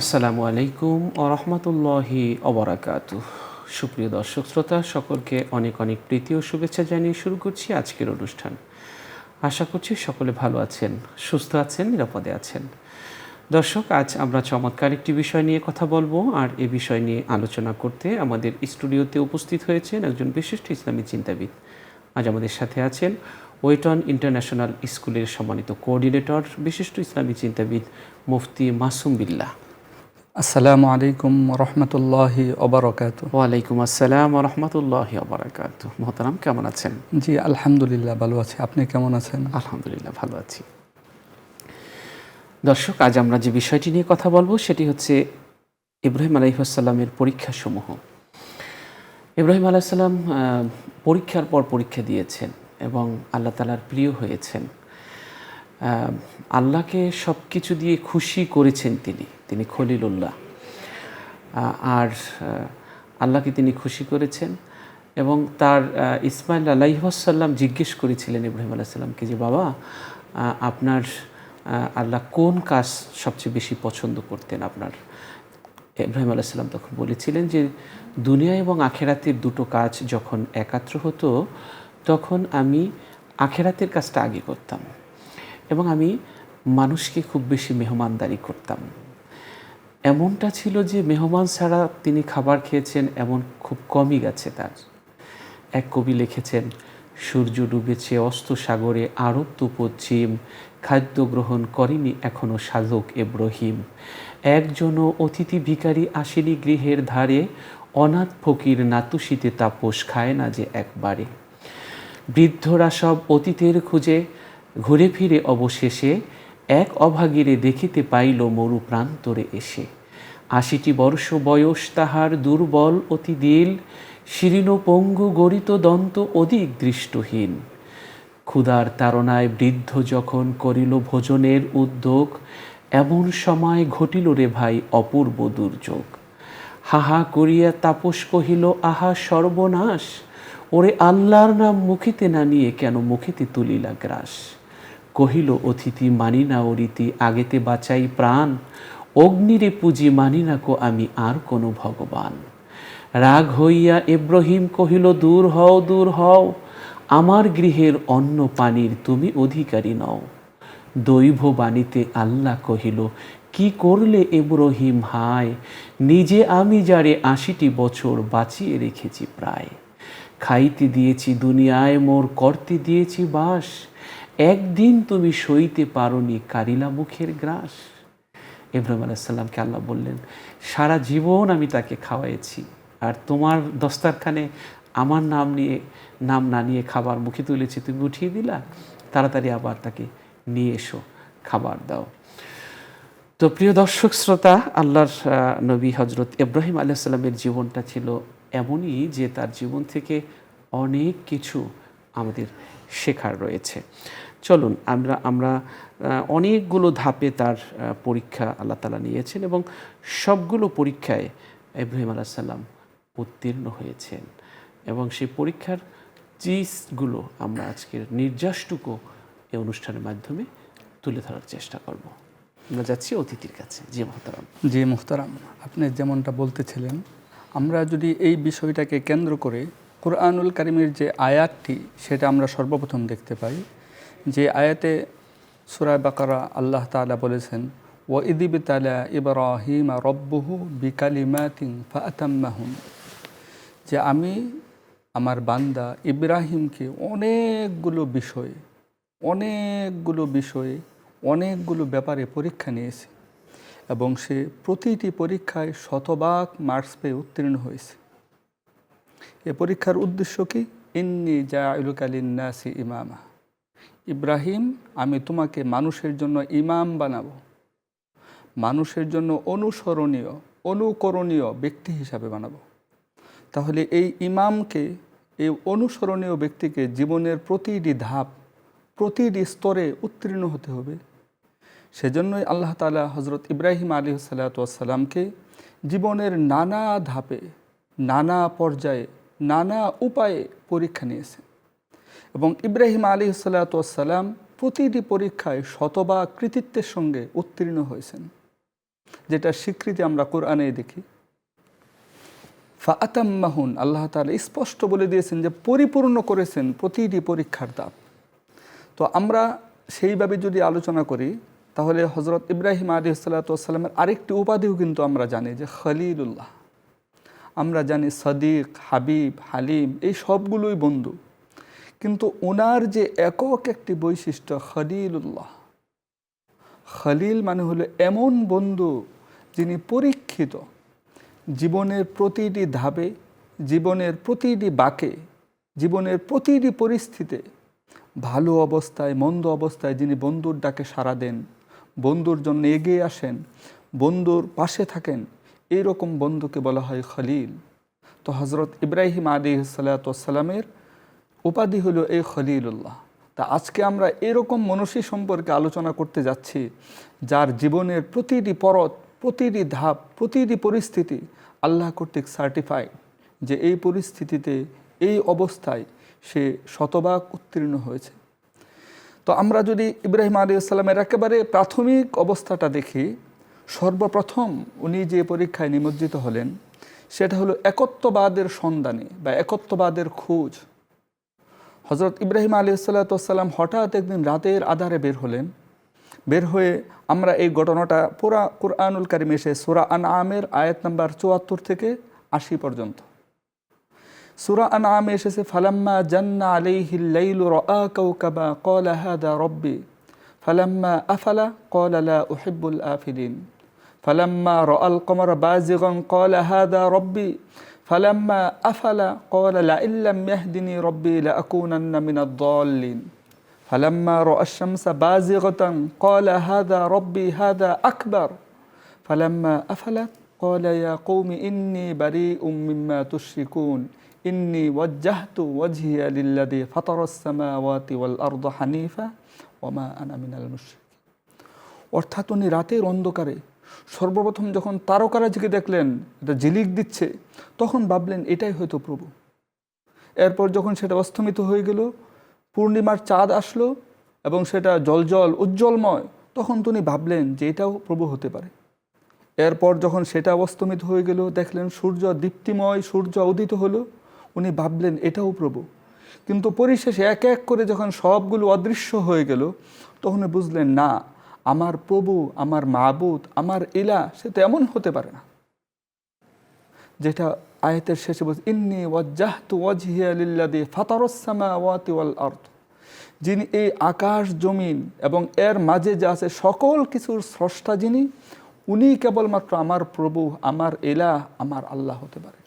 আসসালামু আলাইকুম ও রহমতুল্লাহি অবরাকাতু। সুপ্রিয় দর্শক শ্রোতা সকলকে অনেক অনেক প্রীতি ও শুভেচ্ছা জানিয়ে শুরু করছি আজকের অনুষ্ঠান। আশা করছি সকলে ভালো আছেন, সুস্থ আছেন, নিরাপদে আছেন। দর্শক, আজ আমরা চমৎকার একটি বিষয় নিয়ে কথা বলবো, আর এ বিষয় নিয়ে আলোচনা করতে আমাদের স্টুডিওতে উপস্থিত হয়েছেন একজন বিশিষ্ট ইসলামী চিন্তাবিদ। আজ আমাদের সাথে আছেন ওয়েটন ইন্টারন্যাশনাল স্কুলের সম্মানিত কোঅর্ডিনেটর, বিশিষ্ট ইসলামী চিন্তাবিদ মুফতি মাসুম বিল্লাহ। আসসালামু আলাইকুম রহমতুল্লাহি ওবারাকাতু। ওয়ালাইকুম আসসালাম রহমতুল্লাহি ওবারাকাতু। মোহতারাম, কেমন আছেন? জি আলহামদুলিল্লাহ ভালো আছি, আপনি কেমন আছেন? আলহামদুলিল্লাহ ভালো আছি। দর্শক, আজ আমরা যে বিষয়টি নিয়ে কথা বলবো সেটি হচ্ছে ইব্রাহিম আলাইহিসসালামের পরীক্ষাসমূহ। ইব্রাহিম আলাইহিসসালাম পরীক্ষার পর পরীক্ষা দিয়েছেন এবং আল্লাহ তাআলার প্রিয় হয়েছেন। আল্লাহকে সব কিছু দিয়ে খুশি করেছেন তিনি খলিলুল্লাহ। আর আল্লাহকে তিনি খুশি করেছেন এবং তার ইসমাইল আলাইহিসসালাম জিজ্ঞেস করেছিলেন ইব্রাহিম আলাইহিসসালামকে যে, বাবা, আপনার আল্লাহ কোন কাজ সবচেয়ে বেশি পছন্দ করতেন আপনার? ইব্রাহিম আলাইহিসসালাম তখন বলেছিলেন যে, দুনিয়া এবং আখেরাতের দুটো কাজ যখন একাত্র হতো তখন আমি আখেরাতের কাজটা আগে করতাম এবং আমি মানুষকে খুব বেশি মেহমানদারি করতাম। এমনটা ছিল যে মেহমান ছাড়া তিনি খাবার খেয়েছেন এমন খুব কমই গেছে তার। এক কবি লিখেছেন, সূর্য ডুবেছে অস্ত সাগরে আরব তো পশ্চিম, খাদ্য গ্রহণ করেনি এখনো সাধক ইব্রাহিম। একজনও অতিথি ভিখারি আসেনি গৃহের ধারে, অনাথ ফকির নাতুশীতে তাপস খায় না যে একবারে। বৃদ্ধরা সব অতীতের খুঁজে ঘুরে ফিরে অবশেষে এক অভাগীরে দেখিতে পাইল মরু প্রান্তরে এসে। ৮০টি বর্ষ বয়স তাহার, দুর্বল অতি দিল, শীর্ণ পঙ্গু গরিত দন্ত অধিক দৃষ্টহীন। ক্ষুধার তাড়নায় বৃদ্ধ যখন করিল ভোজনের উদ্যোগ, এমন সময় ঘটিল রে ভাই অপূর্ব দুর্যোগ। হাহা করিয়া তাপস কহিল, আহা সর্বনাশ, ওরে আল্লাহর নাম মুখিতে না নিয়ে কেন মুখিতে তুলিলা গ্রাস। কহিল অতিথি, মানি না ও রীতি, আগেতে বাঁচাই প্রাণ, অগ্নিরে পুঁজি মানি না কো আমি আর কোনো ভগবান। রাগ হইয়া ইব্রাহিম কহিল, দূর হও দূর হও, আমার গৃহের অন্ন পানির তুমি অধিকারী নও। দৈব বাণীতে আল্লাহ কহিল, কি করলে ইব্রাহিম হায়, নিজে আমি যারে ৮০টি বছর বাঁচিয়ে রেখেছি প্রায়। খাইতে দিয়েছি দুনিয়ায় মোর করতে দিয়েছি বাস, একদিন তুমি সইতে পারোনি কারিলা মুখের গ্রাস। ইব্রাহিম আলাইহিসসালামকে আল্লাহ বললেন, সারা জীবন আমি তাকে খাওয়াইছি, আর তোমার দস্তারখানে আমার নাম না নিয়ে খাবার মুখে তুলেছি, তুমি উঠিয়ে দিলা, তাড়াতাড়ি আবার তাকে নিয়ে এসো, খাবার দাও। তো প্রিয় দর্শক শ্রোতা, আল্লাহর নবী হজরত ইব্রাহিম আলাইহিসসালামের জীবনটা ছিল এমনই যে তার জীবন থেকে অনেক কিছু আমাদের শেখার রয়েছে। চলুন আমরা অনেকগুলো ধাপে তার পরীক্ষা আল্লাহ তাআলা নিয়েছেন এবং সবগুলো পরীক্ষায় ইব্রাহিম আলাইহিসসালাম উত্তীর্ণ হয়েছেন এবং সেই পরীক্ষার চিজগুলো আমরা আজকের নির্যাসটুকু এই অনুষ্ঠানের মাধ্যমে তুলে ধরার চেষ্টা করব। আমরা যাচ্ছি অতিথির কাছে। জি মোহতারাম। জি মুহতারাম, আপনি যেমনটা বলতেছিলেন, আমরা যদি এই বিষয়টাকে কেন্দ্র করে কুরআনুল কারীমের যে আয়াতটি সেটা আমরা সর্বপ্রথম দেখতে পাই। যে আয়াতে সূরা বাকারা আল্লাহ তাআলা বলেছেন, ওয়া ইযিবতালা ইব্রাহিমা রব্বুহু বিকালিমাতিন ফাআতাম্মাহুন, যে আমি আমার বান্দা ইব্রাহিমকে অনেকগুলো ব্যাপারে পরীক্ষা নিয়েছি এবং সে প্রতিটি পরীক্ষায় শতভাগ মার্কস পেয়ে উত্তীর্ণ হয়েছে। এ পরীক্ষার উদ্দেশ্য কি? ইন্নী জাইলুকা লিন্নাসি ইমামা, ইব্রাহিম, আমি তোমাকে মানুষের জন্য ইমাম বানাবো, মানুষের জন্য অনুকরণীয় ব্যক্তি হিসাবে বানাবো। তাহলে এই ইমামকে, এই অনুসরণীয় ব্যক্তিকে জীবনের প্রতিটি ধাপ, প্রতিটি স্তরে উত্তীর্ণ হতে হবে। সেজন্যই আল্লাহ তাআলা হজরত ইব্রাহিম আলাইহিসসালামকে জীবনের নানা ধাপে, নানা পর্যায়ে, নানা উপায়ে পরীক্ষা নিয়েছেন এবং ইব্রাহিম আলাইহিসসালাম প্রতিটি পরীক্ষায় শতভাগ কৃতিত্বের সঙ্গে উত্তীর্ণ হয়েছেন। যেটা স্বীকৃতি আমরা কোরআনে দেখি। ফাআতাম্মাহুন, আল্লাহ তাআলা স্পষ্ট বলে দিয়েছেন যে পরিপূর্ণ করেছেন প্রতিটি পরীক্ষার ধাপ। তো আমরা সেইভাবে যদি আলোচনা করি তাহলে হযরত ইব্রাহিম আলাইহিসসালাতু ওয়াসসালামের আরেকটি উপাধিও কিন্তু আমরা জানি যে খলিলুল্লাহ। আমরা জানি সদিক, হাবিব, হালিম, এই সবগুলোই বন্ধু, কিন্তু ওনার যে একক একটি বৈশিষ্ট্য খলিলুল্লাহ। খলিল মানে হলো এমন বন্ধু যিনি পরীক্ষিত, জীবনের প্রতিটি ধাপে, জীবনের প্রতিটি বাঁকে, জীবনের প্রতিটি পরিস্থিতিতে, ভালো অবস্থায় মন্দ অবস্থায় যিনি বন্ধুর ডাকে সাড়া দেন, বন্ধুর জন্য এগিয়ে আসেন, বন্ধুর পাশে থাকেন, এইরকম বন্ধুকে বলা হয় খলিল। তো হযরত ইব্রাহিম আলাইহিসসালাতু ওয়াসসালামের উপাধি হলো এই খলিলুল্লাহ। তা আজকে আমরা এরকম মনীষী সম্পর্কে আলোচনা করতে যাচ্ছি যার জীবনের প্রতিটি পরত, প্রতিটি ধাপ, প্রতিটি পরিস্থিতি আল্লাহ কর্তৃক সার্টিফাইড, যে এই পরিস্থিতিতে, এই অবস্থায় সে শতভাগ উত্তীর্ণ হয়েছে। তো আমরা যদি ইব্রাহিম আলাইহিস সালামের একেবারে প্রাথমিক অবস্থাটা দেখি, সর্বপ্রথম উনি যে পরীক্ষায় নিমজ্জিত হলেন সেটা হলো একত্ববাদের সন্ধানে বা একত্ববাদের খোঁজ। হযরত ইব্রাহিম আলাইহিসসালাম হঠাৎ একদিন রাতের আধারে বের হলেন। বের হয়ে আমরা এই ঘটনাটা পুরা কুরআনুল কারীমে এসে সূরা আনআমের আয়াত নাম্বার ৭৪ থেকে ৮০ পর্যন্ত। সূরা আনআমে এসেছে ফালাম্মা জান্না আলাইহিল লাইলু রাআ কাওকাবা ক্বালা হাদা রাব্বি ফালাম্মা আফালা ক্বালা লা উহিব্বুল আফিলিন ফালাম্মা রাআল কমারা বাযিগান ক্বালা হাদা রাব্বি ফালাম্মা আফালা ক্বালা লা ইল্লাম ইয়াহদিনি রাব্বি লাআকুনান্না মিনাদ দাল্লিন ফালাম্মা রাআশ শামসা বাযিগাতান ক্বালা হাদা রাব্বি হাদা আকবার ফালাম্মা আফালাত ক্বালা ইয়া কওমি ইন্নী বারীউম মিম্মা তুশরিকুন ইন্নী ওয়াজ্জাহতু ওয়াজহিয়া লিল্লাযী ফাতারাস সামাওয়াতি ওয়াল আরদা হানিফা ওয়া মা আনা মিনাল মুশরিকিন। অর্থাৎ উনি রাতের অন্ধকারে সর্বপ্রথম যখন তারকারাজিকে দেখলেন এটা ঝিলিক দিচ্ছে, তখন ভাবলেন এটাই হয়তো প্রভু। এরপর যখন সেটা অস্তমিত হয়ে গেল, পূর্ণিমার চাঁদ আসলো এবং সেটা জলজল উজ্জ্বলময়, তখন তিনি ভাবলেন যে এটাও প্রভু হতে পারে। এরপর যখন সেটা অস্তমিত হয়ে গেল, দেখলেন সূর্য দীপ্তিময়, সূর্য উদিত হলো, উনি ভাবলেন এটাও প্রভু। কিন্তু পরিশেষে এক এক করে যখন সবগুলো অদৃশ্য হয়ে গেল, তখন বুঝলেন না, আমার প্রভু, আমার মাবুদ, আমার ইলাহ সে তো এমন হতে পারে না। যেটা আয়াতের শেষে বলছে ইন্নী ওয়াজ্জাহতু ওয়াজহিয়া লিল্লাযী ফাতারাস সামাওয়াতি ওয়াল আরদ, যিনি এই আকাশ জমিন এবং এর মাঝে যা আছে সকল কিছুর স্রষ্টা যিনি, উনি কেবলমাত্র আমার প্রভু, আমার ইলাহ, আমার আল্লাহ হতে পারে।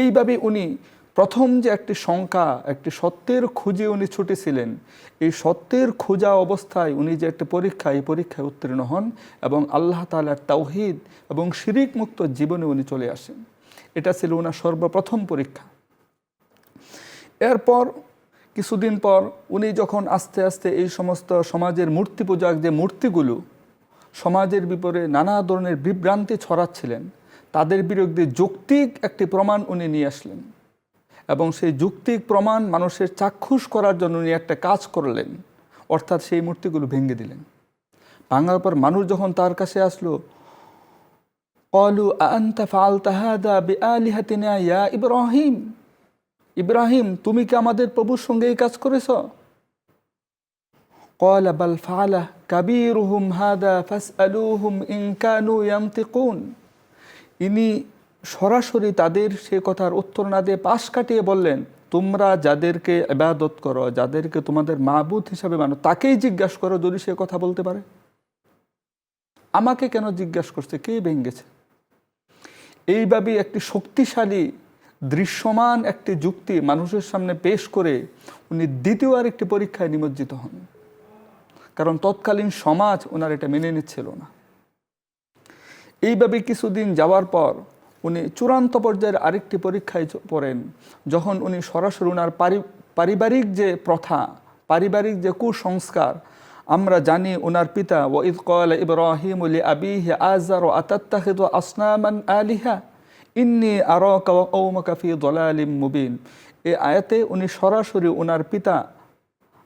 এইভাবে উনি প্রথম যে একটি শঙ্কা, একটি সত্যের খুঁজে উনি ছুটেছিলেন, এই সত্যের খোঁজা অবস্থায় উনি যে একটি পরীক্ষা, এই পরীক্ষায় উত্তীর্ণ হন এবং আল্লাহ তাআলার তাওহীদ এবং শিরিক মুক্ত জীবনে উনি চলে আসেন। এটা ছিল ওনার সর্বপ্রথম পরীক্ষা। এরপর কিছুদিন পর উনি যখন আস্তে আস্তে এই সমস্ত সমাজের মূর্তি পূজক যে মূর্তিগুলো সমাজের বিপরীতে নানা ধরনের বিভ্রান্তি ছড়াচ্ছিলেন, তাদের বিরুদ্ধে যৌক্তিক একটি প্রমাণ উনি নিয়ে আসলেন এবং সেই যৌক্তিক প্রমাণ মানুষের চাক্ষুষ করার জন্য উনি একটা কাজ করলেন, অর্থাৎ সেই মূর্তিগুলো ভেঙে দিলেন। ভাঙার পর মানুষ যখন তার কাছে আসলো, ক্বালু আনতা ফাআলতা হাযা বিআলিহাতিনা ইয়া ইব্রাহিম, ইব্রাহিম তুমি কি আমাদের প্রভুর সঙ্গে এই কাজ করেছ? ক্বালা বাল ফাআলা কাবীরুহুম হাযা ফাসআলুহুম ইন কানু ইয়ানতিকুন। ইনি সরাসরি তাদের সে কথার উত্তর না দিয়ে পাশ কাটিয়ে বললেন, তোমরা যাদেরকে ইবাদত করো, যাদেরকে তোমাদের মাবুদ হিসাবে মানো, তাকেই জিজ্ঞাসা করো যদি সে কথা বলতে পারে। আমাকে কেন জিজ্ঞাসা করছে, কে ভেঙেছে? এইভাবে একটি শক্তিশালী দৃশ্যমান একটি যুক্তি মানুষের সামনে পেশ করে উনি দ্বিতীয় আরেকটি পরীক্ষায় নিমজ্জিত হন, কারণ তৎকালীন সমাজ ওনার এটা মেনে নিচ্ছিল না। এইভাবে কিছুদিন যাওয়ার পর উনি চূড়ান্ত পর্যায়ের আরেকটি পরীক্ষায় পড়েন, যখন উনি সরাসরি ওনার পারিবারিক যে প্রথা, পারিবারিক যে কুসংস্কার, আমরা জানি ওনার পিতা ওয়াইদ ক্বালা ইব্রাহিমু লিআবিহি আযার আতাত্তাখিযু আসনামান আলিহা ইন্নী আরাকা ওয়া কওমাকা ফি দালালিম মুবিন। এই আয়াতে উনি সরাসরি ওনার পিতা,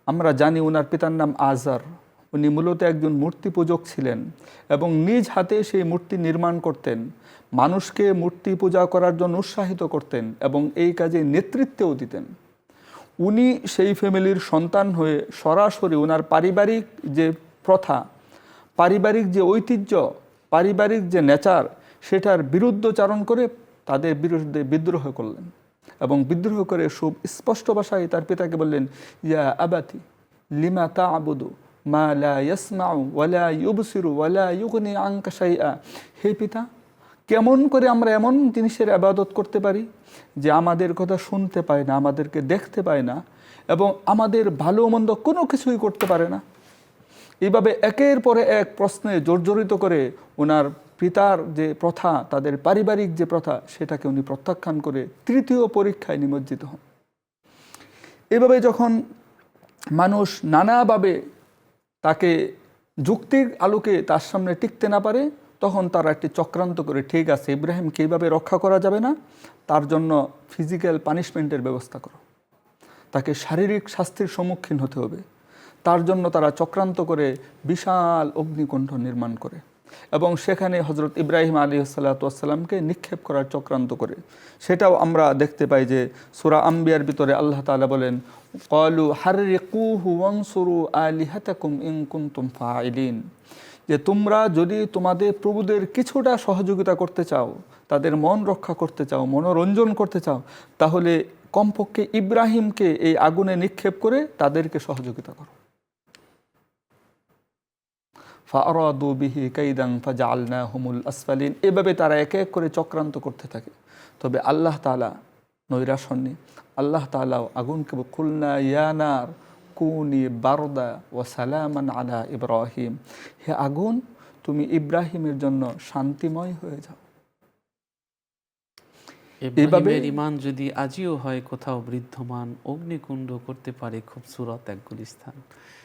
আমরা জানি ওনার পিতার নাম আযার, উনি মূলত একজন মূর্তি পূজক ছিলেন এবং নিজ হাতে সেই মূর্তি নির্মাণ করতেন, মানুষকে মূর্তি পূজা করার জন্য উৎসাহিত করতেন এবং এই কাজে নেতৃত্বও দিতেন। উনি সেই ফ্যামিলির সন্তান হয়ে সরাসরি ওনার পারিবারিক যে প্রথা, পারিবারিক যে ঐতিহ্য, পারিবারিক যে নেচার, সেটার বিরুদ্ধচারণ করে তাদের বিরুদ্ধে বিদ্রোহ করলেন এবং বিদ্রোহ করে খুব স্পষ্ট ভাষায় তার পিতাকে বললেন, ইয়া আবাতি লিমা তা'বুদু মা লা ইয়াসমাউ ওয়ালা ইউবসিরু ওয়ালা ইউগনি আনকা শাইআ। হে পিতা, কেমন করে আমরা এমন জিনিসের ইবাদত করতে পারি যে আমাদের কথা শুনতে পায় না, আমাদেরকে দেখতে পায় না এবং আমাদের ভালো মন্দ কোনো কিছুই করতে পারে না। এইভাবে একের পরে এক প্রশ্নে জর্জরিত করে ওনার পিতার যে প্রথা, তাদের পারিবারিক যে প্রথা, সেটাকে উনি প্রত্যাখ্যান করে তৃতীয় পরীক্ষায় নিমজ্জিত হন। এভাবে যখন মানুষ নানাভাবে তাকে যুক্তির আলোকে তার সামনে টিকতে না পারে, তখন তারা একটি চক্রান্ত করে, ঠিক আছে ইব্রাহিমকে এইভাবে রক্ষা করা যাবে না, তার জন্য ফিজিক্যাল পানিশমেন্টের ব্যবস্থা করো, তাকে শারীরিক শাস্তির সম্মুখীন হতে হবে। তার জন্য তারা চক্রান্ত করে বিশাল অগ্নিকুণ্ড নির্মাণ করে এবং সেখানে হজরত ইব্রাহিম আলাইহিসসালামকে নিক্ষেপ করার চক্রান্ত করে। সেটাও আমরা দেখতে পাই যে সূরা আম্বিয়ার ভিতরে আল্লাহ তাআলা বলেন, ক্বালু হাররিকুহু ওয়ানসুরু আলিহাতাকুম ইন কুনতুম ফাইলিন, যে তোমরা যদি তোমাদের প্রভুদের কিছুটা সহযোগিতা করতে চাও, তাদের মন রক্ষা করতে চাও, মনোরঞ্জন করতে চাও, তাহলে কমপক্ষে ইব্রাহিমকে এই আগুনে নিক্ষেপ করে তাদেরকে সহযোগিতা করো। ফাআরাদু বিহি কাইদান ফাজআলনাহুমুল আসফালিন। এভাবে তারা এক এক করে চক্রান্ত করতে থাকে। তবে আল্লাহ তাআলা নৈরাশ হননি। আল্লাহ তাআলাও আগুনকে কুলনা ইয়া নার কুনি বারদা ওয়া সালামান আলা ইব্রাহিম, হে আগুন তুমি ইব্রাহিমের জন্য শান্তিময় হয়ে যাও। ইব্রাহিমের ঈমান যদি আজিও হয় কোথাও বৃদ্ধমান, অগ্নিকুণ্ড করতে পারে খুবসুরত এক গুলিস্তান।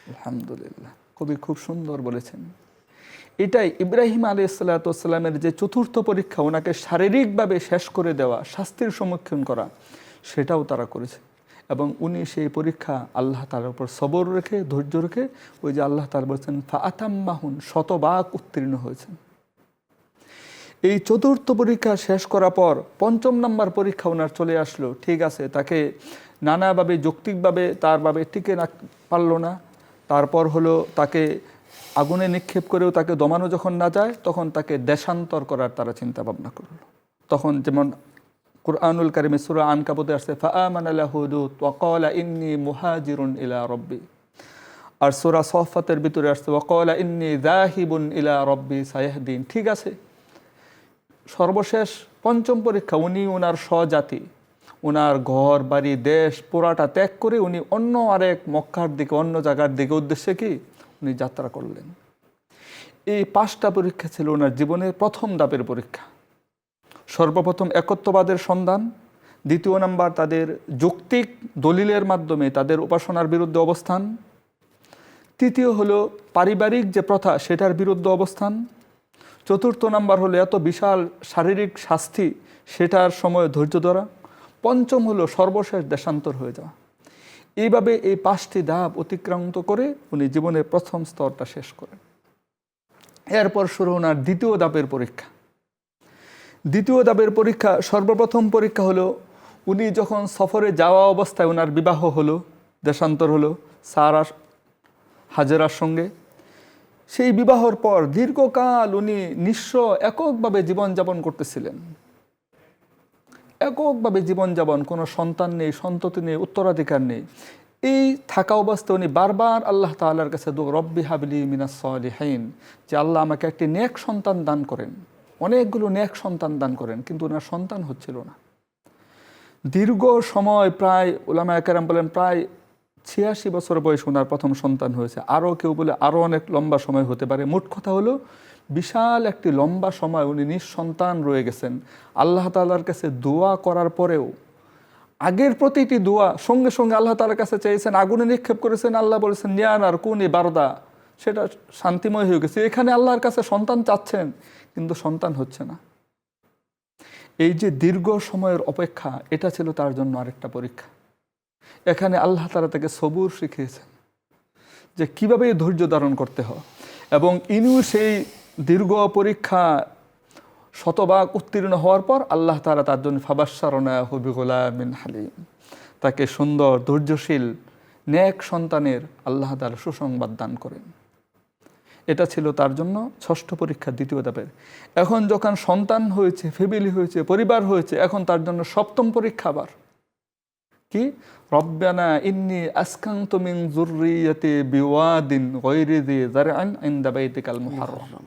আলহামদুলিল্লাহ, কবি খুব সুন্দর বলেছেন। এটাই ইব্রাহিম আলাইহিসসালামের যে চতুর্থ পরীক্ষা, ওনাকে শারীরিকভাবে শেষ করে দেওয়া, শাস্তির সম্মুখীন করা, সেটাও তারা করেছে এবং উনি সেই পরীক্ষা আল্লাহ তাআলার উপর সবর রেখে, ধৈর্য রেখে, ওই যে আল্লাহ তাআলা বলছেন ফাআতাম্মাহুন, শতভাগ উত্তীর্ণ হয়েছেন। এই চতুর্থ পরীক্ষা শেষ করার পর পঞ্চম নম্বর পরীক্ষা ওনার চলে আসলো। ঠিক আছে, তাকে নানাভাবে যৌক্তিকভাবে তারভাবে টিকে না পারল না। তারপর হলো তাকে আগুনে নিক্ষেপ করেও তাকে দমানো যখন না যায়, তখন তাকে দেশান্তর করার তারা চিন্তা ভাবনা করলো। তখন যেমন কুরআনুল কারীমে সূরা আনকাবুতে আসছে, ফাআমানা লাহু লূত ওয়া ক্বালা ইন্নী মুহাজিরুন ইলা রাব্বি। আর সূরা সফফাতের ভিতরে আসছে ওয়া ক্বালা ইন্নী যাহিবুন ইলা রাব্বি সায়াহদিন। ঠিক আছে, সর্বশেষ পঞ্চম পরীক্ষা, উনি ওনার স্বজাতি, ওনার ঘর বাড়ি দেশ পুরাটা ত্যাগ করে উনি অন্য আরেক মক্কার দিকে, অন্য জায়গার দিকে উদ্দেশ্যে কি উনি যাত্রা করলেন। এই 5টা পরীক্ষা ছিল ওনার জীবনের প্রথম ধাপের পরীক্ষা। সর্বপ্রথম একত্ববাদের সন্ধান, দ্বিতীয় নাম্বার তাদের যৌক্তিক দলিলের মাধ্যমে তাদের উপাসনার বিরুদ্ধে অবস্থান, তৃতীয় হলো পারিবারিক যে প্রথা সেটার বিরুদ্ধে অবস্থান, চতুর্থ নাম্বার হলো এত বিশাল শারীরিক শাস্তি, সেটার সময় ধৈর্য ধরা, পঞ্চম হলো সর্বশেষ দেশান্তর হয়ে যাওয়া। এইভাবে এই 5টি ধাপ অতিক্রান্ত করে উনি জীবনের প্রথম স্তরটা শেষ করেন। এরপর শুরু ওনার দ্বিতীয় ধাপের পরীক্ষা। দ্বিতীয় ধাপের পরীক্ষা, সর্বপ্রথম পরীক্ষা হলো উনি যখন সফরে যাওয়া অবস্থায় ওনার বিবাহ হলো, দেশান্তর হলো সারা হাজেরার সঙ্গে। সেই বিবাহর পর দীর্ঘকাল উনি নিঃস্ব এককভাবে জীবনযাপন করতেছিলেন। এককভাবে জীবনযাপন, কোনো সন্তান নেই, সন্ততি নেই, উত্তরাধিকার নেই। এই থাকা অবস্থায় উনি বারবার আল্লাহ তাআলার কাছে রব্বি হাবলি মিনাস সালিহিন, যে আল্লাহ আমাকে একটি নেক সন্তান দান করেন। অনেকগুলো নেক সন্তান দান করেন, কিন্তু ওনার সন্তান হচ্ছিল না। দীর্ঘ সময়, প্রায় উলামায়ে কেরাম বলেন প্রায় 86 বছর বয়সে ওনার প্রথম সন্তান হয়েছে। আরও কেউ বলে আরও অনেক লম্বা সময় হতে পারে। মোট কথা হলো বিশাল একটি লম্বা সময় উনি নিঃসন্তান রয়ে গেছেন। আল্লাহ তাআলার কাছে দোয়া করার পরেও আগের প্রতিটি দোয়া সঙ্গে সঙ্গে আল্লাহ তাআলার কাছে চেয়েছেন, আগুনে নিক্ষেপ করেছেন, আল্লাহ বলেছেন নিয়ানার কুনি বারদা, সেটা শান্তিময় হয়ে গেছে। এখানে আল্লাহর কাছে সন্তান চাচ্ছেন, কিন্তু সন্তান হচ্ছে না। এই যে দীর্ঘ সময়ের অপেক্ষা, এটা ছিল তার জন্য আরেকটা পরীক্ষা। এখানে আল্লাহ তাআলা তাকে সবুর শিখিয়েছেন, যে কীভাবে ধৈর্য ধারণ করতে হয়, এবং ইনিও সেই দীর্ঘ পরীক্ষা শতভাগ উত্তীর্ণ হওয়ার পর আল্লাহ তাআলা তার জন্য ফাবাশশারনাহু বিগুলামিন হালিম, তাকে সুন্দর ধৈর্যশীল নেক সন্তানের আল্লাহ তাআলা সুসংবাদ দান করেন। এটা ছিল তার জন্য ষষ্ঠ পরীক্ষা, দ্বিতীয় ধাপের। এখন যখন সন্তান হয়েছে, ফ্যামিলি হয়েছে, পরিবার হয়েছে, এখন তার জন্য সপ্তম পরীক্ষা আবার কি, রব্বানা ইন্নী আসকানতু মিন যুররিয়াতি বিওয়াদিন গায়রি যি যারআন ইনদা বাইতিকাল মুহাররম।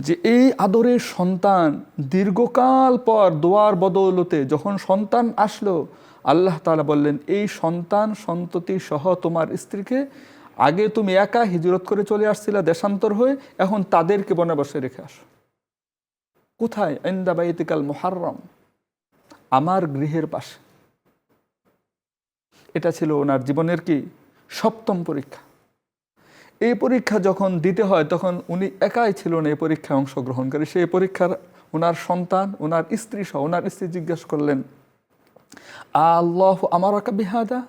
যে এই আদরের সন্তান দীর্ঘকাল পর দোয়ার বদৌলতে যখন সন্তান আসলো, আল্লাহ তাআলা বললেন এই সন্তান সন্ততি সহ তোমার স্ত্রীকে, আগে তুমি একা হিজরত করে চলে আসছিলা দেশান্তর হয়ে, এখন তাদেরকে বনাবাসে রেখে আসো। কোথায়? ইনদা বাইতিকাল মুহাররম, আমার গৃহের পাশে। এটা ছিল ওনার জীবনের কি সপ্তম পরীক্ষা। এই পরীক্ষা যখন দিতে হয় তখন উনি একাই ছিল না এই পরীক্ষায় অংশগ্রহণকারী। সেই পরীক্ষার ওনার সন্তান, ওনার স্ত্রী সহ, ওনার স্ত্রী জিজ্ঞেস করলেন, আল্লাহ আমারাকা বিহাদা,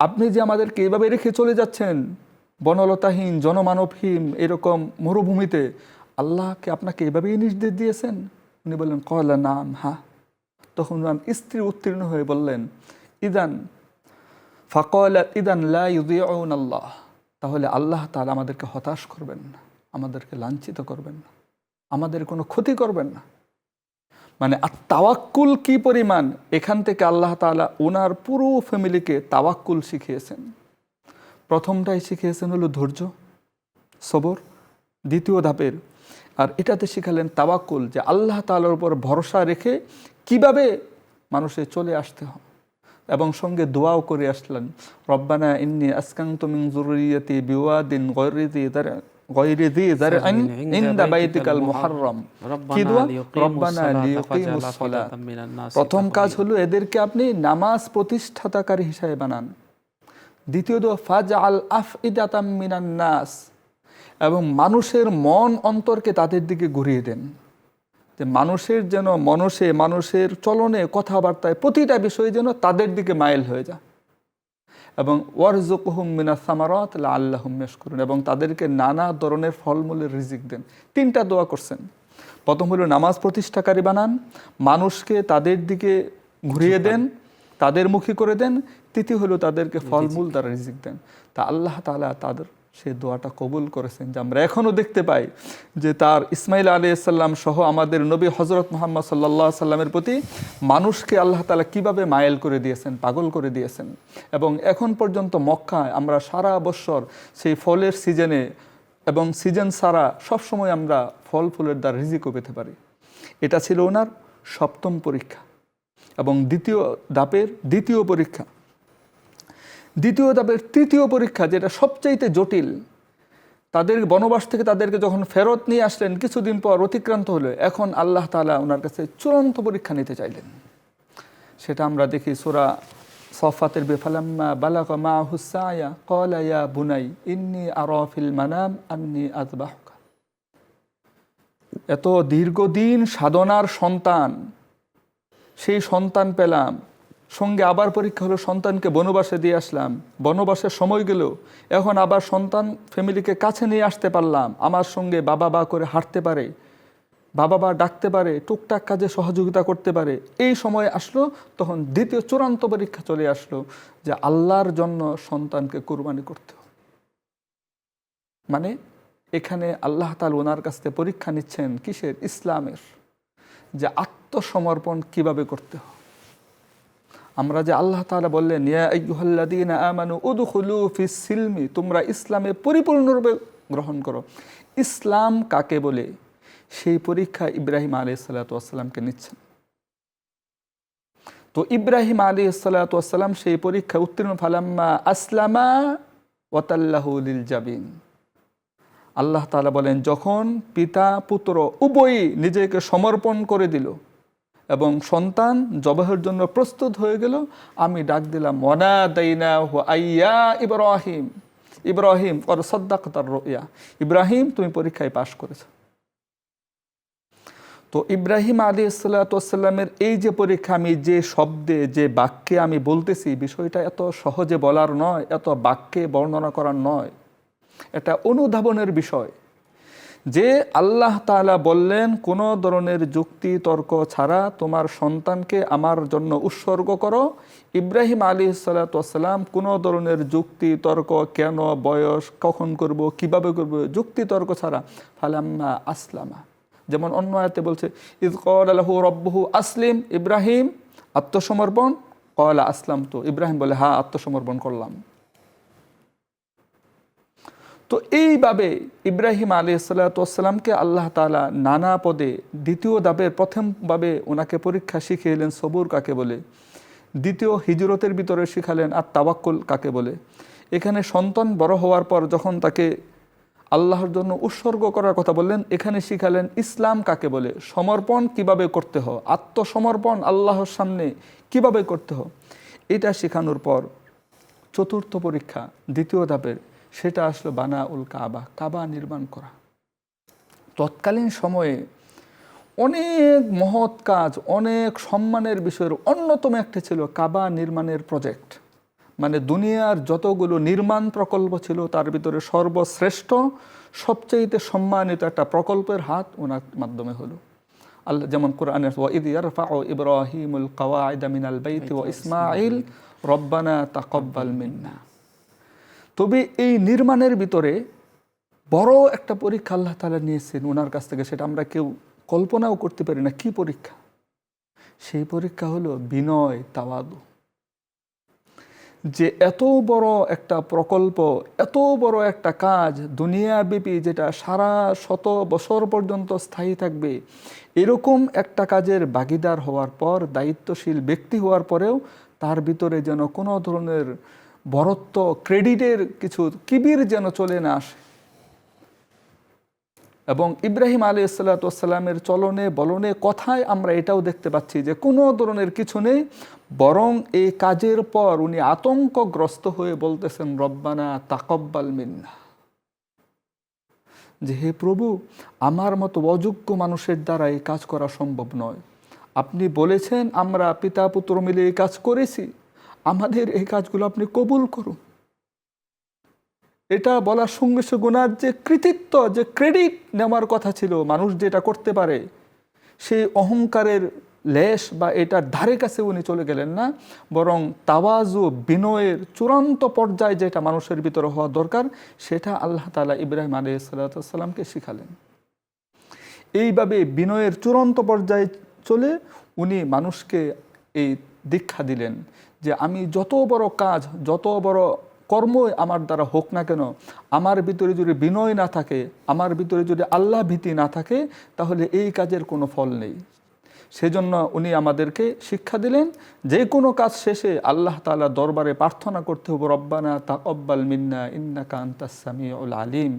আপনি যে আমাদেরকে এইভাবে রেখে চলে যাচ্ছেন বনলতাহীন, জনমানবহীন এরকম মরুভূমিতে, আল্লাহকে আপনাকে এভাবেই নির্দেশ দিয়েছেন? উনি বললেন ক্বালা নাম, হ্যাঁ। তখন ওনার স্ত্রী উত্তীর্ণ হয়ে বললেন, ইদান ফাকালাত ইদান লা ইউযিউনাল্লাহ, তাহলে আল্লাহ তাআলা আমাদেরকে হতাশ করবেন না, আমাদেরকে লাঞ্ছিত করবেন না, আমাদের কোনো ক্ষতি করবেন না। মানে তাওয়াক্কুল কি পরিমাণ, এখান থেকে আল্লাহ তাআলা ওনার পুরো ফ্যামিলিকে তাওয়াক্কুল শিখিয়েছেন। প্রথমটাই শিখিয়েছেন হলো ধৈর্য, সবর, দ্বিতীয় ধাপের, আর এটাতে শিখালেন তাওয়াক্কুল, যে আল্লাহ তাআলার উপর ভরসা রেখে কিভাবে মানুষে চলে আসতে হয়, এবং সঙ্গে দোয়াও করে আসলেন, রব্বানা ইন্নী আসকানতু মিন যুররিয়াতি বিওয়াদিন গায়রি যি যারআন ইনদা বাইতিকাল মুহাররম। কি দোয়া? রব্বানা লিয়ুকিমুস সালাত। প্রথম কাজ হলো এদেরকে আপনি নামাজ প্রতিষ্ঠাতাকারী হিসেবে বানান। দ্বিতীয় দোয়া ফাজআল আফইদাতাম মিনান নাস, এবং মানুষের মন অন্তরকে তাদের দিকে ঘুরিয়ে দেন, যে মানুষের যেন মানুষের চলনে, কথাবার্তায়, প্রতিটা বিষয়ে যেন তাদের দিকে মাইল হয়ে যায়। এবং ওয়ারযুকহুম মিনাস সামারাত লাআল্লাহুম ইয়াশকুরুন, এবং তাদেরকে নানা ধরনের ফলমূলের রিজিক দেন। তিনটা দোয়া করছেন। প্রথম হলো নামাজ প্রতিষ্ঠাকারী বানান, মানুষকে তাদের দিকে ঘুরিয়ে দেন, তাদের মুখী করে দেন। তৃতীয় হলো তাদেরকে ফলমূল দ্বারা রিজিক দেন। তা আল্লাহ তাআলা তাদের সেই দোয়াটা কবুল করেছেন, যে আমরা এখনও দেখতে পাই যে তার ইসমাইল আলাইহিস সালাম সহ আমাদের নবী হযরত মুহাম্মদ সাল্লাল্লাহু আলাইহি সাল্লামের প্রতি মানুষকে আল্লাহ তাআলা কিভাবে মায়েল করে দিয়েছেন, পাগল করে দিয়েছেন। এবং এখন পর্যন্ত মক্কায় আমরা সারা বছর সেই ফলের সিজনে এবং সিজন ছাড়া সবসময় আমরা ফল ফুলের দ্বারা রিজিকও পেতে পারি। এটা ছিল ওনার সপ্তম পরীক্ষা। এবং দ্বিতীয় ধাপের দ্বিতীয় পরীক্ষা, দ্বিতীয় ধাপের তৃতীয় পরীক্ষা, যেটা সবচাইতে জটিল, তাদের বনবাস থেকে তাদেরকে যখন ফেরত নিয়ে আসলেন, কিছুদিন পর অতিক্রান্ত হলো, এখন আল্লাহ তাআলা ওনার কাছে চূড়ান্ত পরীক্ষা নিতে চাইলেন। সেটা আমরা দেখি সূরা সফাতের বেফালাম্মা বালাগা মাআহু সায়া ক্বালা ইয়া বুনাই ইন্নী আরা ফিল মানাম আন্নী আযবাহুকা। এত দীর্ঘদিন সাধনার সন্তান, সেই সন্তান পেলাম, সঙ্গে আবার পরীক্ষা হলো, সন্তানকে বনবাসে দিয়ে আসলাম, বনবাসের সময় গেল, এখন আবার সন্তান ফ্যামিলিকে কাছে নিয়ে আসতে পারলাম, আমার সঙ্গে বাবা বা করে হাঁটতে পারে, বাবা বা ডাকতে পারে, টুকটাক কাজে সহযোগিতা করতে পারে। এই সময় আসলো, তখন দ্বিতীয় চূড়ান্ত পরীক্ষা চলে আসলো, যে আল্লাহর জন্য সন্তানকে কুরবানি করতে হবে। মানে এখানে আল্লাহ তাআলা ওনার কাছ থেকে পরীক্ষা নিচ্ছেন কিসের? ইসলামের, যে আত্মসমর্পণ কিভাবে করতে হয়। আমরা যে আল্লাহ তাআলা বললেন ইয়া আইয়ুহাল্লাযীনা আমানু উদখুলু ফিস সিলমি, তোমরা ইসলামে পরিপূর্ণরূপে গ্রহণ করো। ইসলাম কাকে বলে, সেই পরীক্ষা ইব্রাহিম আলাইহিস সালাতু ওয়াস সালামকে নিচ্ছেন। তো ইব্রাহিম আলাইহিস সালাতু ওয়াস সালাম সেই পরীক্ষা উত্তীর্ণ, ফালাম্মা আসলামা ওয়া তাল্লাহু লিল জাবিন। আল্লাহ তাআলা বলেন, যখন পিতা পুত্র উভয়ই নিজেকে সমর্পণ করে দিল এবং সন্তান জবাহের জন্য প্রস্তুত হয়ে গেল, আমি ডাক দিলাম, ওয়ানাদাইনাহু আইয়া ইব্রাহিম, ইব্রাহিম কদ সাদ্দাকতার রুয়া, ইব্রাহিম তুমি পরীক্ষায় পাশ করেছো। তো ইব্রাহিম আলাইহিসসালামের এই যে পরীক্ষা, আমি যে শব্দে যে বাক্যে আমি বলতেছি, বিষয়টা এত সহজে বলার নয়, এত বাক্যে বর্ণনা করার নয়, এটা অনুধাবনের বিষয়। যে আল্লাহ তাআলা বললেন কোনো ধরনের যুক্তি তর্ক ছাড়া তোমার সন্তানকে আমার জন্য উৎসর্গ করো। ইব্রাহিম আলাইহিসসালাম কোনো ধরনের যুক্তি তর্ক, কেন, বয়স, কখন করব, কিভাবে করব, যুক্তি তর্ক ছাড়া ফালাম্মা আসলামা, যেমন অন্য আয়াতে বলছে ইয ক্বালা লাহু রাব্বুহু আসলিম, ইব্রাহিম আত্মসমর্পণ, ক্বালা আসলামতু, ইব্রাহিম বলে হ্যাঁ আত্মসমর্পণ করলাম। তো এইভাবে ইব্রাহিম আলাইহিসসালামকে আল্লাহ তাআলা নানা পদে, দ্বিতীয় ধাপের প্রথমভাবে ওনাকে পরীক্ষা শিখিয়েলেন সবুর কাকে বলে, দ্বিতীয় হিজরতের ভিতরে শিখালেন আর তাওয়াক্কুল কাকে বলে। এখানে সন্তান বড় হওয়ার পর যখন তাকে আল্লাহর জন্য উৎসর্গ করার কথা বললেন, এখানে শিখালেন ইসলাম কাকে বলে, সমর্পণ কিভাবে করতে হয়, আত্মসমর্পণ আল্লাহর সামনে কিভাবে করতে হয়। এটা শেখানোর পর চতুর্থ পরীক্ষা দ্বিতীয় ধাপের, সেটা আসলো বানাউল কাবা, কাবা নির্মাণ করা। তৎকালীন সময়ে অনেক মহৎ কাজ, অনেক সম্মানের বিষয়ের অন্যতম একটা ছিল কাবা নির্মাণের প্রজেক্ট। মানে দুনিয়ার যতগুলো নির্মাণ প্রকল্প ছিল তার ভিতরে সর্বশ্রেষ্ঠ, সবচেয়ে সম্মানিত একটা প্রকল্পের হাত ওনার মাধ্যমে হলো। আল্লাহ যেমন কোরআনে ওয়াইদ ইয়ারফাউ ইব্রাহিমুল কাওয়াইদা মিনাল বাইতি ওয়া ইসমাঈল রব্বানা তাকাব্বাল মিন্না। তবে এই নির্মাণের ভিতরে বড় একটা পরীক্ষা আল্লাহ তাআলা নিয়েছেন ওনার কাছ থেকে, সেটা আমরা কেউ কল্পনাও করতে পারি না। কি পরীক্ষা? সেই পরীক্ষা হলো বিনয়, তাওয়াদু। যে এত বড় একটা প্রকল্প, এত বড় একটা কাজ দুনিয়াব্যাপী, যেটা সারা শত বছর পর্যন্ত স্থায়ী থাকবে, এরকম একটা কাজের ভাগীদার হওয়ার পর, দায়িত্বশীল ব্যক্তি হওয়ার পরেও তার ভিতরে যেন কোনো ধরনের বরত্ব, ক্রেডিটের কিছু কিবির যেন চলে না আসে। এবং ইব্রাহিম আলাইহিসসালামের চলনে বলনে কথায় আমরা এটাও দেখতে পাচ্ছি যে কোনো ধরনের কিছু নেই, বরং এই কাজের পর উনি আতঙ্কগ্রস্ত হয়ে বলতেছেন রব্বানা তাকাব্বাল মিন্না, যে হে প্রভু, আমার মতো অযোগ্য মানুষের দ্বারা এই কাজ করা সম্ভব নয়। আপনি বলেছেন আমরা পিতা পুত্র মিলে এই কাজ করেছি, আমাদের এই কাজগুলো আপনি কবুল করুন। এটা বলার সঙ্গে সঙ্গে ওনার যে কৃতিত্ব, যে ক্রেডিট নেওয়ার কথা ছিল, মানুষ যেটা করতে পারে, সেই অহংকারের লেশ বা এটার ধারে কাছে উনি চলে গেলেন না, বরং তাওয়াজু, বিনয়ের চূড়ান্ত পর্যায়ে যেটা মানুষের ভিতরে হওয়া দরকার, সেটা আল্লাহ তাআলা ইব্রাহিম আলাইহিসসালামকে শিখালেন। এইভাবে বিনয়ের চূড়ান্ত পর্যায়ে চলে উনি মানুষকে এই দীক্ষা দিলেন যে আমি যত বড় কাজ, যত বড় কর্মই আমার দ্বারা হোক না কেন, আমার ভিতরে যদি বিনয় না থাকে, আমার ভিতরে যদি আল্লাহ ভীতি না থাকে, তাহলে এই কাজের কোনো ফল নেই। সেজন্য উনি আমাদেরকে শিক্ষা দিলেন যে কোনো কাজ শেষে আল্লাহ তাআলা দরবারে প্রার্থনা করতে হবে রব্বানা তাকাব্বাল মিন্না ইন্নাকা আনতাস সামিউল আলিম,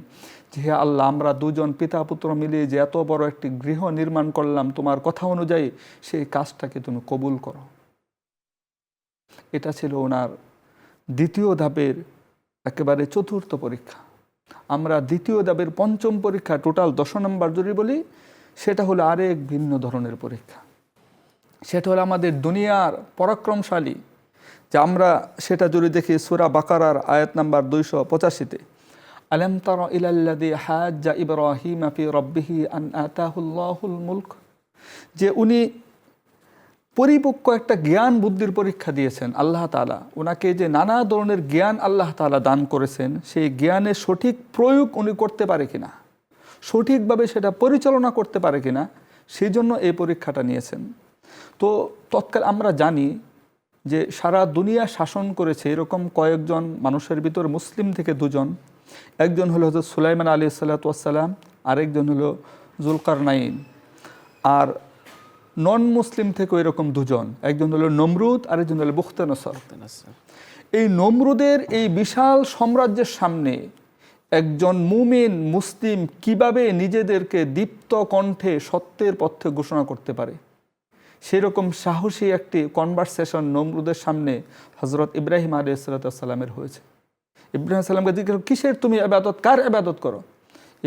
যে হে আল্লাহ, আমরা দুজন পিতা পুত্র মিলিয়ে যে এত বড় একটি গৃহ নির্মাণ করলাম তোমার কথা অনুযায়ী, সেই কাজটাকে তুমি কবুল করো। এটা ছিল ওনার দ্বিতীয় ধাপের একেবারে চতুর্থ পরীক্ষা। আমরা দ্বিতীয় ধাপের পঞ্চম পরীক্ষা, টোটাল 10 নম্বর যদি বলি, সেটা হলো আরেক ভিন্ন ধরনের পরীক্ষা। সেটা হলো আমাদের দুনিয়ার পরাক্রমশালী, যে আমরা সেটা যদি দেখি সূরা বাকারার আয়াত নাম্বার 285-তে, আলাম তারা ইলাল্লাযী হাজ্জা ইব্রাহিমা ফি রাব্বিহি আন আতাহুল্লাহুল মুলক, যে উনি পরিপক্ক একটা জ্ঞান বুদ্ধির পরীক্ষা দিয়েছেন আল্লাহ তাআলা ওনাকে, যে নানা ধরনের জ্ঞান আল্লাহ তাআলা দান করেছেন, সেই জ্ঞানের সঠিক প্রয়োগ উনি করতে পারে কিনা, সঠিকভাবে সেটা পরিচালনা করতে পারে কিনা, সেই জন্য এই পরীক্ষাটা নিয়েছেন। তো তৎকাল আমরা জানি যে সারা দুনিয়া শাসন করেছে এরকম কয়েকজন মানুষের ভিতর, মুসলিম থেকে 2 জন, একজন হলো হযরত সুলাইমান আলাইহিস সালাতু ওয়াস সালাম, আরেকজন হলো যুলকারনাইন। আর নন মুসলিম থেকে এরকম 2 জন, একজন হলো নমরুদ, আরেকজন হলো বুখতানসর। এই নমরুদের এই বিশাল সাম্রাজ্যের সামনে একজন মুমিন মুসলিম কিভাবে নিজেদেরকে দীপ্ত কণ্ঠে সত্যের পথে ঘোষণা করতে পারে, সেরকম সাহসী একটি কনভারসেশন নমরুদের সামনে হযরত ইব্রাহিম আলাইহিস সালামের হয়েছে। ইব্রাহিম সালামকে জিজ্ঞেস, কিসের তুমি ইবাদত, কার ইবাদত করো?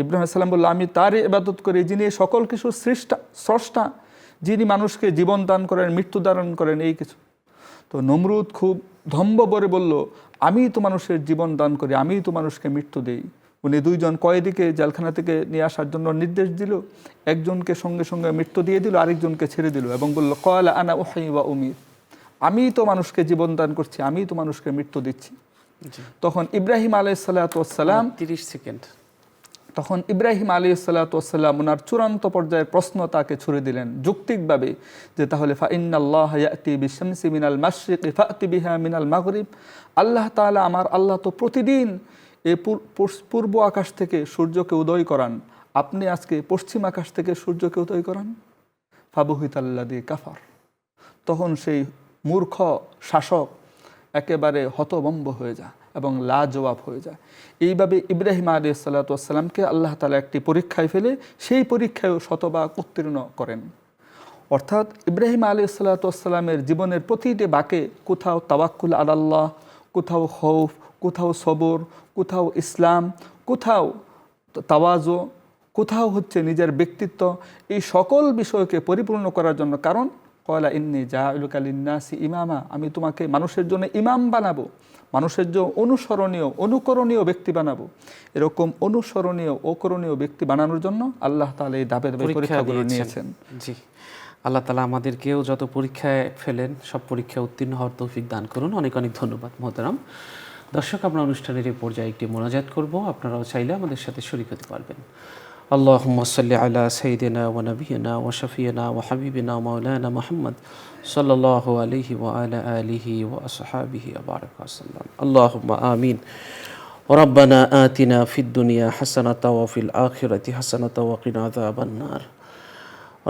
ইব্রাহিম আলাইহিস সালাম বলল, আমি তারই ইবাদত করি যিনি সকল কিছু স্রষ্টা, যিনি মানুষকে জীবন দান করেন, মৃত্যু দান করেন, এই কিছু। তো নমরুদ খুব ধম্ব বলে বলল, আমিই তো মানুষের জীবন দান করি, আমিই তো মানুষকে মৃত্যু দেই। উনি দুইজন কয়েদিকে জেলখানা থেকে নিয়ে আসার জন্য নির্দেশ দিল, একজনকে সঙ্গে সঙ্গে মৃত্যু দিয়ে দিল, আরেকজনকে ছেড়ে দিল এবং বলল, ক্বালা আনা উহয়ি ওয়া উমীত, আমিই তো মানুষকে জীবন দান করছি, আমিই তো মানুষকে মৃত্যু দিচ্ছি। তখন ইব্রাহিম আলাইহিস সালাতু ওয়াস সালাম 30 সেকেন্ড। তখন ইব্রাহিম আলাইহিস সালাতু ওয়াস সালাম ওনার চূড়ান্ত পর্যায়ের প্রশ্ন তাকে ছুড়ে দিলেন যৌক্তিকভাবে, যে তাহলে ফা ইন্নাল্লাহ ইয়াতি বিশ-শামসি মিনাল মাশরিকি ফাতি বিহা মিনাল মাগরিব, আল্লাহ তাআলা, আমার আল্লাহ তো প্রতিদিন এই পূর্ব আকাশ থেকে সূর্যকে উদয় করান, আপনি আজকে পশ্চিম আকাশ থেকে সূর্যকে উদয় করান। ফাবুহিতাল্লাযী কাফার, তখন সেই মূর্খ শাসক একেবারে হতভম্ব হয়ে যায় এবং লাজবাব হয়ে যায়। এইভাবে ইব্রাহিম আলাইহিস সালাতু ওয়াস সালামকে আল্লাহ তাআলা একটি পরীক্ষায় ফেলে সেই পরীক্ষায়ও শতভাগ উত্তীর্ণ করেন। অর্থাৎ ইব্রাহিম আলাইহিস সালাতু ওয়াস সালামের জীবনের প্রতিটি বাঁকে কোথাও তাওয়াক্কুল আলাল্লাহ, কোথাও খৌফ, কোথাও সবর, কোথাও ইসলাম, কোথাও তাওয়াজু, কোথাও হচ্ছে নিজের ব্যক্তিত্ব, এই সকল বিষয়কে পরিপূর্ণ করার জন্য। কারণ ক্বালা ইন্নী জাইলুকা লিন-নাসি ইমামা, আমি তোমাকে মানুষের জন্য ইমাম বানাবো, মানুষের জন্য অনুসরণীয় অনুকরণীয় ব্যক্তি বানাবো। এরকম অনুসরণীয় অকরণীয় ব্যক্তি বানানোর জন্য আল্লাহ তাআলা এই ধাপে ধাপে পরীক্ষাগুলো নিয়েছেন। জি, আল্লাহ তাআলা আমাদেরকেও যত পরীক্ষায় ফেলেন সব পরীক্ষায় উত্তীর্ণ হওয়ার তৌফিক দান করুন। অনেক অনেক ধন্যবাদ মোহতারাম। দর্শক, আমরা অনুষ্ঠানের এই পর্যায়ে একটি মোনাজাত করব, আপনারাও চাইলে আমাদের সাথে শরীক হতে পারবেন। আল্লাহুম্মা সাল্লি আলা সাইয়্যিদিনা ওয়া নাবিয়িনা ওয়া শাফিয়িনা ওয়া হাবিবিনা মাওলানা মুহাম্মদ সাল্লাল্লাহু আলাইহি ওয়া আলা আলিহি ওয়া আসহাবিহি ওয়া বারাকা ওয়াসাল্লাম। আল্লাহুম্মা আমিন। রব্বানা আতিনা ফিদ দুনিয়া হাসানাতাও ওয়া ফিল আখিরাতি হাসানাতাও ওয়া কিনা আযাবান নার।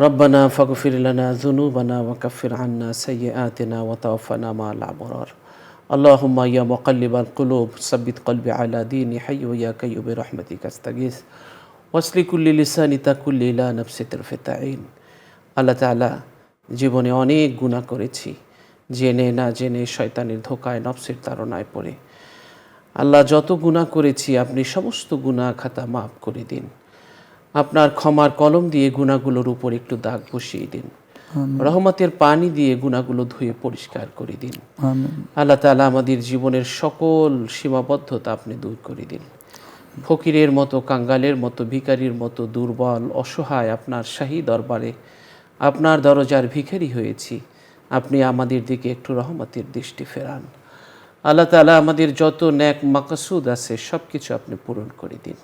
রব্বানা ফাগফির লানা যুনুবানা ওয়া কাফির আন্না সাইয়্যাতিনা ওয়া তাওফানা মা'আল আবরার। আল্লাহুম্মা ইয়া মুকাল্লিবাল কুলুব সাব্বিত কলবি আলা দীনি হাইয়্যু ইয়া কাইয়্যুম বিরহমাতিকা আস্তাগীস ওয়াসলি কুল্লি লিসানি তাকুল্লি ইলা নাফসি তারফাতা আইন। আল্লাহ তাআলা, জীবনে অনেক গুনাহ করেছি, জেনে না জেনে, শয়তানের ধোকায়, নফসের তাড়নায় পড়ে। আল্লাহ, যত গুনাহ করেছি আপনি সমস্ত গুনাহ খাতা মাফ করে দিন। আপনার ক্ষমার কলম দিয়ে গুনাহগুলোর উপর একটু দাগ বসিয়ে দিন। রহমতের পানি দিয়ে গুনাহগুলো ধুয়ে পরিষ্কার করে দিন। আল্লাহ তাআলা, আমাদের জীবনের সকল সীমাবদ্ধতা আপনি দূর করে দিন। ফকিরের মতো, কাঙ্গালের মতো, ভিখারির মতো দুর্বল অসহায় আপনার শাহী দরবারে আপনার দরজার ভিখারি হয়েছি, আপনি আমাদের দিকে একটু রহমতের দৃষ্টি ফেরান। আল্লাহ তাআলা, আমাদের যত নেক মাকসুদ আছে সব কিছু আপনি পূরণ করে দিন।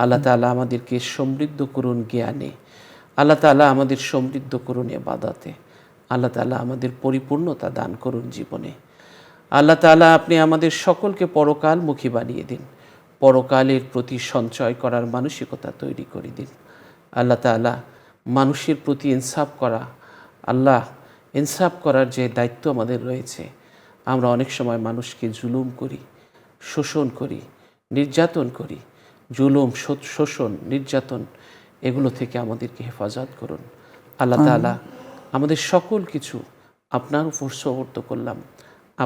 আল্লাহ তাআলা, আমাদেরকে সমৃদ্ধ করুন জ্ঞানে। আল্লাহ তাআলা, আমাদের সমৃদ্ধ করুন ইবাদতে। আল্লাহ তাআলা, আমাদের পরিপূর্ণতা দান করুন জীবনে। আল্লাহ তাআলা, আপনি আমাদের সকলকে পরকালমুখী বানিয়ে দিন, পরকালের প্রতি সঞ্চয় করার মানসিকতা তৈরি করে দিন। আল্লাহ তাআলা, মানুষের প্রতি ইনসাফ করা, আল্লাহ, ইনসাফ করার যে দায়িত্ব আমাদের রয়েছে, আমরা অনেক সময় মানুষকে জুলুম করি, শোষণ করি, নির্যাতন করি। জুলুম, শোষণ, নির্যাতন, এগুলো থেকে আমাদেরকে হেফাজত করুন। আল্লাহ তাআলা, আমাদের সকল কিছু আপনার উপর সমর্থ করলাম,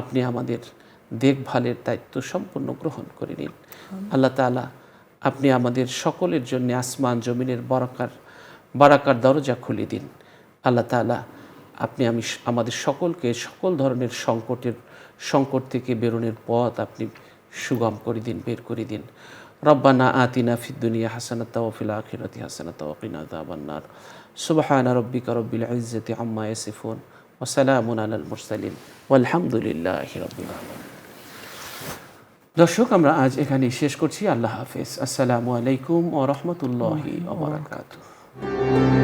আপনি আমাদের দেখভালের দায়িত্ব সম্পূর্ণ গ্রহণ করে নিন। আল্লাহ তাআলা, আপনি আমাদের সকলের জন্য আসমান জমিনের বারাকার দরজা খুলে দিন। আল্লাহ তাআলা, আপনি আমাদের সকলকে সকল ধরনের সংকট থেকে বেরোনোর পথ আপনি সুগম করে দিন, বের করে দিন। রব্বানা আতিনা ফিদ দুনিয়া হাসানাতাও ওয়া ফিল আখিরাতি হাসানাতাও ওয়া কিনা আযাবান নার। সুবহানা রাব্বিকা রাব্বিল ইজ্জাতি আম্মা ইয়াসিফুন ওয়া সালামুন আলাল মুরসালিন ওয়ালহামদুলিল্লাহি রাব্বিল আলামিন। দর্শক, আমরা আজ এখানেই শেষ করছি। আল্লাহ হাফেজ। আসসালামু আলাইকুম ওয়া রাহমাতুল্লাহি ওয়া বারাকাতুহু।